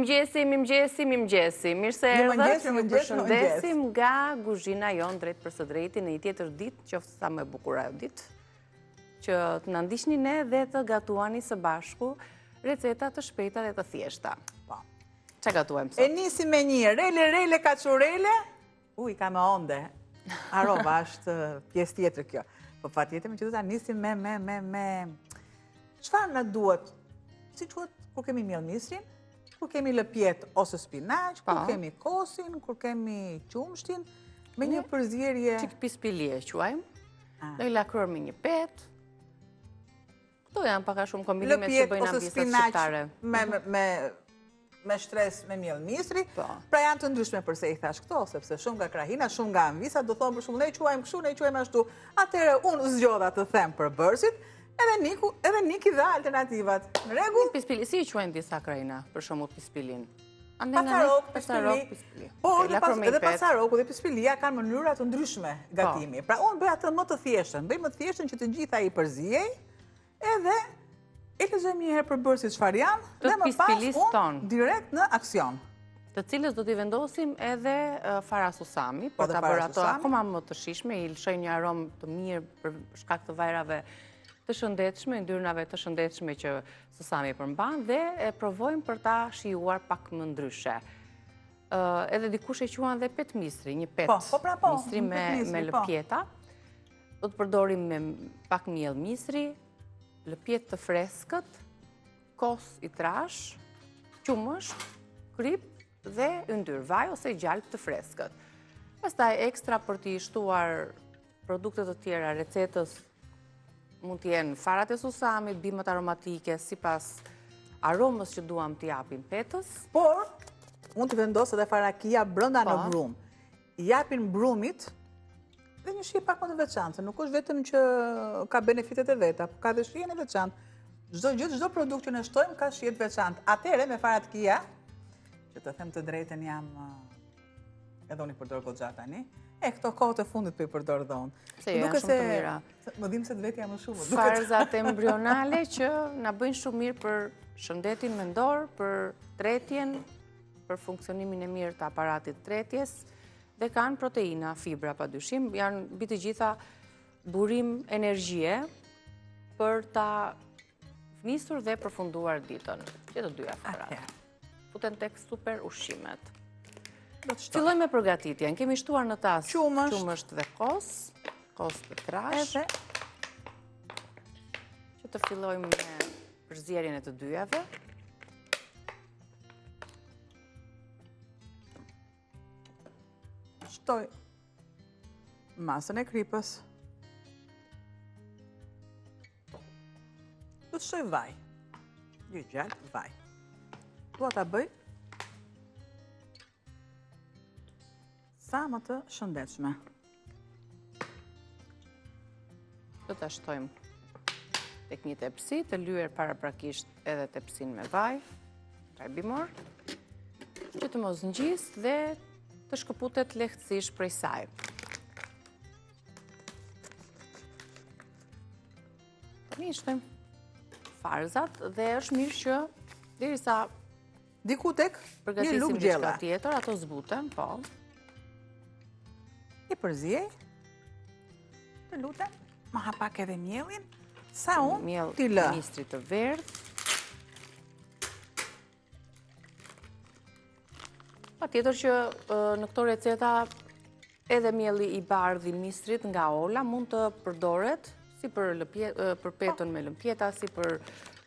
Mirë se erdhët, ju përshëndesim nga kuzhina jonë drejt për së drejti në një tjetër ditë, qoftë sa më e bukur ajo ditë, që të na ndiqni ne dhe të gatuani së bashku receta të shpejta dhe të thjeshta. Ç'a gatuajmë sot? E nisi me një rele kaçurele. Ka me onde. Aroma është pjesë tjetër kjo. Po patjetër që do ta nisim me çfarë na duhet? Si quhet kur kemi mjellmisrin, kur kemi lëpjet ose spinaq, kur kemi kosin, kur kemi qumshtin, me një përzierje çik pispilie quajmë. Do i lakror me një pet. Këto janë pak a shumë kombinimet që bëjnë ambjesa shqiptare. Me shtres me mjellmisri, pra janë të ndryshme përse i thash këto, sepse shumë nga krahina, shumë nga anvisa, do thonë për shumë, ne i quajmë kështu, ne i quajmë ashtu, atëre unë zgjodha të them për bërësit, edhe Niki dha alternativat. Në rregull? Si i quajnë disa krahina, për shumë pispilin? Pasarok, pispili. Por edhe pasaroku dhe pispilia kanë mënyra të ndryshme gatimi. Pra unë bëj atë më të thjeshtën, bëj më të thjeshtën që të gjitha i përzijej, edhe e lexojmë një herë për bërësit çfarë janë, dhe më pas unë direkt në aksion. Të cilës do t'i vendosim edhe fara susami, për ta bërë ato akoma më të shijshme, i lëshoj një aromë të mirë për shkak të vajrave të shëndetshme, ndyrnave të shëndetshme që susami përmban, dhe e provojmë për ta shijuar pak më ndryshe. Edhe dikush e quan dhe pet misri, një pet misri me lëpjeta. Do të përdorim me pak miell misri, lëpjet të freskët, kos i trash, qumësht, kryp dhe yndyr vaj ose gjalp të freskët. Pastaj ekstra për t'i shtuar produktet të tjera recetës mund t'jenë farat e susamit, bimët aromatike, sipas aromës që duam t'i japim petës. Por, unë të vendosë edhe farakia brenda në brum. I japin brumit dhe një shije pak më të veçantë, nuk është vetëm që ka benefitet e veta, por ka dhe shijen e veçantë. Çdo produkt që ne shtojmë ka shije të veçantë. Atëherë me farakia, që të them të drejtën jam edhe unë i përdor goxha tani. Këto kohët e fundit po i përdor dhe unë. Se janë shumë të mira. Më dim se të vetë jam më shumë. Farzat embrionale që na bëjnë shumë mirë për shëndetin mendor, për tretjen, për funksionimin e mirë të aparatit tretjes. Dhe kanë proteina, fibra pa dyshim, janë mbi të gjitha burim energjie për ta nisur dhe përfunduar ditën. Që të dyja farat. Futen tek super ushqimet. Fillojmë me përgatitjen. Kemi shtuar në tas qumësht dhe kos të trash. Që të fillojmë me përzierjen e të dyjave. Shtoj masën e kripës. Do të shtoj vaj. Një gjalp vaj. Do ta bëj sa më të shëndetshme. Do ta shtojmë tek një tepsi, të lyer paraprakisht edhe tepsin me vaj, vaj bimor, që të mos ngjisë dhe të shkëputet lehtësisht prej saj. Tani shtojmë farzat dhe është mirë që derisa diku tek një lugë gjella tjetër, ato zbuten, po. I përzijej. Të lutem, më ha pak edhe miellin, sa unë t'i lë. Miell mistri të verdh. Patjetër që në këto receta edhe mielli i bardh i mistrit nga ola mund të përdoret si për petën me lëmpjeta, si për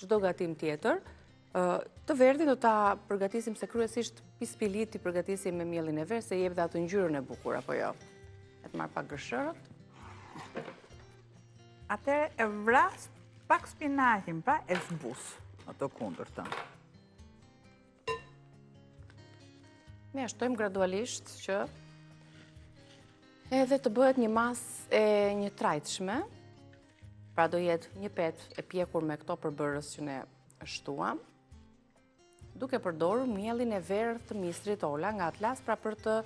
çdo gatim tjetër. Të verdhin do ta përgatisim se kryesisht pispilit i përgatisim me miellin e verdh, se jep dhe atë ngjyrën e bukur apo jo. E të marr pak gërshërët. Atëherë e vras pak spinaqin, pra e zbus ato kundërtën. Ne shtojmë gradualisht që edhe të bëhet një masë e një trajtshme, pra do jetë një pet e pjekur me këto përbërës që ne shtuam, duke përdorur mielin e verdh të mistrit ola nga Atlas, pra për të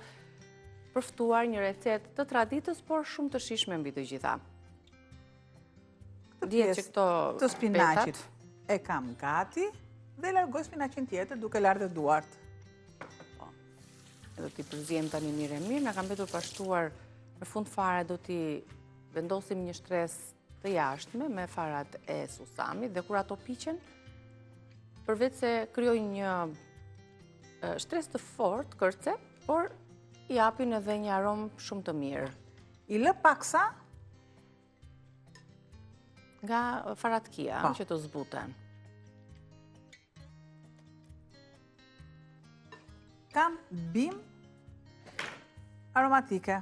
përftuar një recet të traditës, por shumë të shijshme mbi të gjitha. Dihet që këto të spinaqit e kam gati dhe largoj spinaqin tjetër duke larë dhe duart. do t'i përzijem tani mirë e mirë. Na kam mbetur pashtuar në fund fare do t'i vendosim një shtres të jashtme me farat e susamit dhe kur ato piqen, përveç se krijojnë një shtres të fortë, kërce, por i japin edhe një aromë shumë të mirë. I lë paksa Nga faratkia që të zbuten. Kam bim aromatike.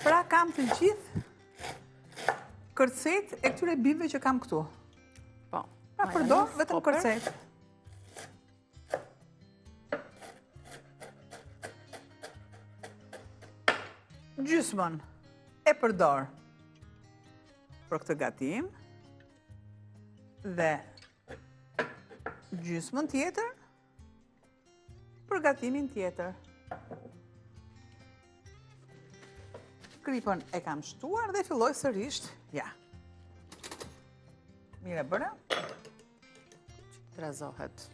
Pra kam të gjithë kërcet e këtyre bimve që kam këtu. Po. Pra përdor vetëm kërcet. Gjysmën e përdor për këtë gatim dhe gjysmën tjetër për gatimin tjetër. Kripën e kam shtuar dhe filloj sërish. Ja. Mire bëra. Trazohet.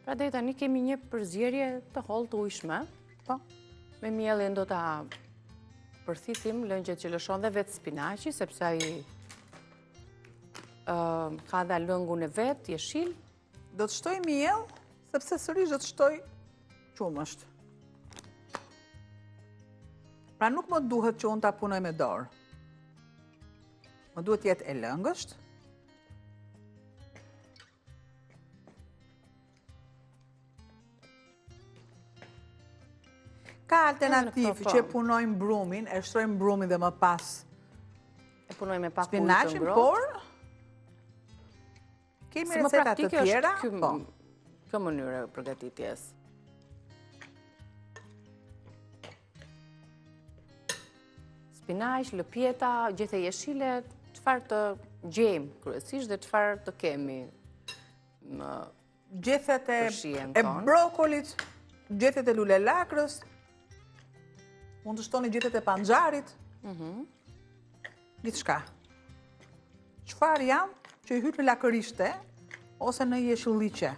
Pra dhe tani kemi një përzierje të hollë të ujshme. Po. Me mielin do ta përthisim lëngjet që lëshon dhe vetë spinaqi, sepse ai ka dhe lëngun e vetë, jeshil. Do të shtoj miell, sepse sërish do të shtoj qumësht. Pra nuk më duhet që unë ta punoj me dorë. Më duhet jetë e lëngësht. Ka alternativë që punojmë brumin, e shtrojmë brumin dhe më pas e punojmë me pak ujë të spinaqin, ngrohtë. por kemi receta të tjera. Kjo mënyrë e përgatitjes. Spinaq, lëpjeta, gjethe jeshile, çfarë të gjejmë kryesisht dhe çfarë të kemi në Gjethet shijen e tonë. brokolit, gjethet e lule lakrës, mund të shtoni gjethet e panxarit, gjithçka. Çfarë janë që i hyt në lakërishte ose në jeshulliqe.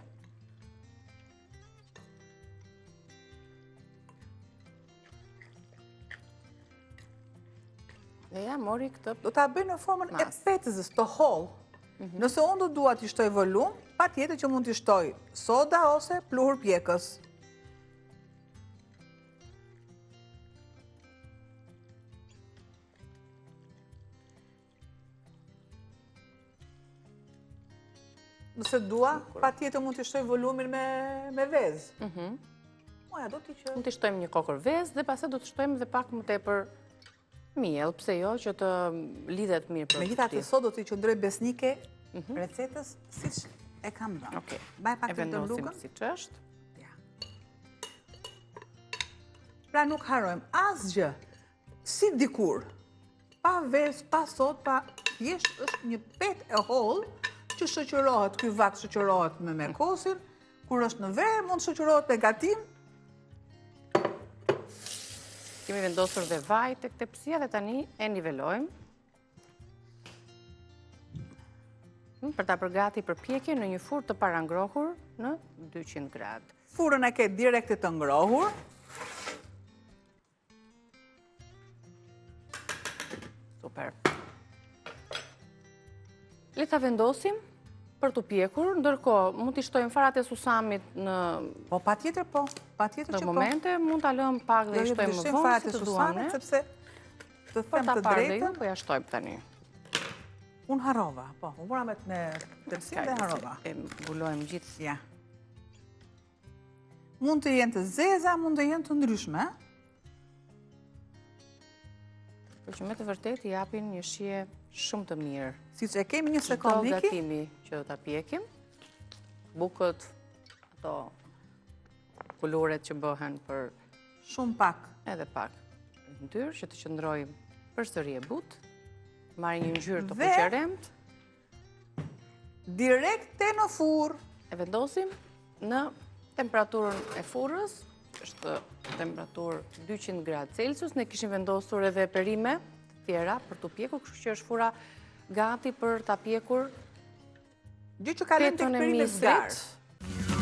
Dhe ja mori këtë Do ta bëj në formën e petëzës, të hollë. Nëse unë do dua t'i shtoj volum, patjetër që mund t'i shtoj soda ose pluhur pjekës. Nëse dua, patjetër mund t'i shtoj volumin me vezë. Moja, do t'i që... Mund të shtojmë një kokër vezë dhe pastaj do të shtojmë dhe pak më tepër miell, pse jo, që të lidhet mirë për Megjithatë, sot do t'i qëndroj besnike recetës siç e kam dhënë. Okej. Mbaj pak E të vendosim ndërlukën. siç është. Ja. Pra nuk harrojmë asgjë, si dikur, pa vezë, pa sot, pa thjesht është një petë e hollë që shoqërohet, ky vak shoqërohet me mekosin, kur është në verë mund shoqërohet me gatim. Kemi vendosur dhe vaj tek tepsia dhe tani e nivelojmë. Për ta përgati përpjekje në një furrë të parangrohur në 200 gradë. Furrën e ke direkte të ngrohur. Super. Le ta vendosim për të pjekur, ndërkohë mund t'i shtojmë farat e susamit në Po patjetër po, patjetër që po. momente, mund ta lëmë pak dhe i shtojmë më vonë si të duam ne. sepse të Për them ta të parë dhe ju, drejtën, po ja shtojmë tani. unë harrova, po, unë vura me tepsin dhe harrova. E mbulojmë gjithë. Ja. Mund të jenë të zeza, mund të jenë të ndryshme. Por që me të vërtet i japin një shije shumë të mirë. Siç e kemi një Çdo sekond iki, gatimi që do ta pjekim, bukët, ato kuluret që bëhen për shumë pak. edhe pak ndyrë që të qëndrojmë përsëri e butë, marrë një ngjyrë të Dhe- kuqeremt, Direkt te në furrë. e vendosim në temperaturën e furrës, është temperaturë 200 gradë Celsius. Ne kishim vendosur edhe perime të tjera për të pjekur, kështu që është fura gati për ta pjekur Gjë që kalon tek perime zgarë.